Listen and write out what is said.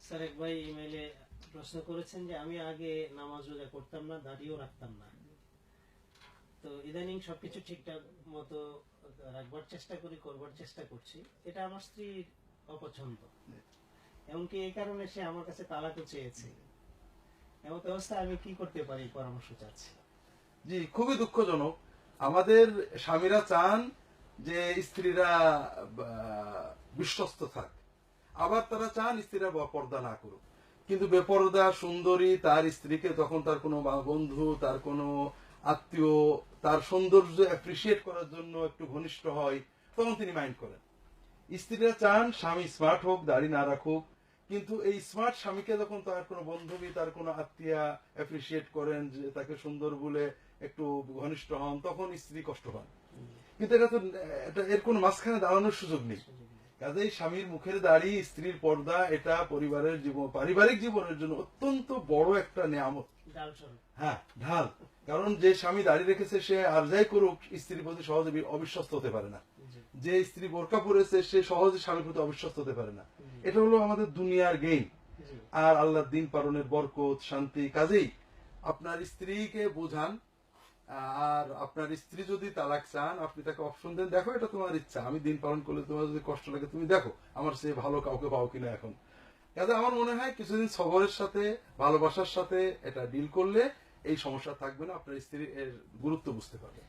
Sir এক ভাই ইমেইলে প্রশ্ন করেছেন যে আমি আগে নামাজ রোজা করতাম না, দাড়িও রাখতাম না, তো ইদানিং সবকিছু ঠিকঠাক মতো রাখবার চেষ্টা করি, করবার চেষ্টা করছি, এটা আমার স্ত্রীর অপছন্দ, এমনকি এই কারণে সে আমার কাছে তালাকও চেয়েছে। এমন অবস্থায় আমি কি করতে পারি, পরামর্শ চাচ্ছি। জি, খুবই দুঃখজনক। আমাদের স্বামীরা চান যে স্ত্রীরা বিশ্বস্ত থাক, আবার তারা চান স্ত্রীরা পর্দা না করুক। কিন্তু বেপরদা সুন্দরী তার স্ত্রীকে তখন তার কোনো বন্ধু, তার কোনো আত্মীয় তার সৌন্দর্য অ্যাপ্রিসিয়েট করার জন্য একটু ঘনিষ্ঠ হয়, তখন তিনি মাইন্ড করেন। স্ত্রীরা চান স্বামী স্মার্ট হোক, দাড়ি না রাখুক। কিন্তু এই স্মার্ট স্বামীকে যখন তার কোনো বান্ধবী, তার কোনো আত্মীয়া অ্যাপ্রিসিয়েট করেন, যে তাকে সুন্দর বলে একটু ঘনিষ্ঠ হন, তখন স্ত্রী কষ্ট পান। কিন্তু এর কোনো মাঝখানে দাঁড়ানোর সুযোগ নেই। কাজেই স্বামীর মুখের দাড়ি, স্ত্রীর পর্দা, এটা পরিবারের জীবন, পারিবারিক জীবনের জন্য অত্যন্ত বড় একটা নিয়ামত। হ্যাঁ, ঢাল। কারণ যে স্বামী দাড়ি রেখেছে সে আর যাই করুক স্ত্রীর প্রতি সহজে অবিশ্বস্ত হতে পারে না। যে স্ত্রী বোরকা পরেছে সে সহজে স্বামীর প্রতি অবিশ্বস্ত হতে পারে না। এটা হলো আমাদের দুনিয়ার গেইন আর আল্লাহর দিন পালনের বরকত, শান্তি। কাজেই আপনার স্ত্রীকে বোঝান, আর আপনার স্ত্রী যদি তালাক চান আপনি তাকে অপশন দেন, দেখো এটা তোমার ইচ্ছা, আমি দিন পালন করলে তোমার যদি কষ্ট লাগে তুমি দেখো আমার সে ভালো কাউকে পাও কিনা। এখন কাজে আমার মনে হয় কিছুদিন সবরের সাথে, ভালোবাসার সাথে এটা ডিল করলে এই সমস্যা থাকবে না, আপনার স্ত্রী এর গুরুত্ব বুঝতে পারবে।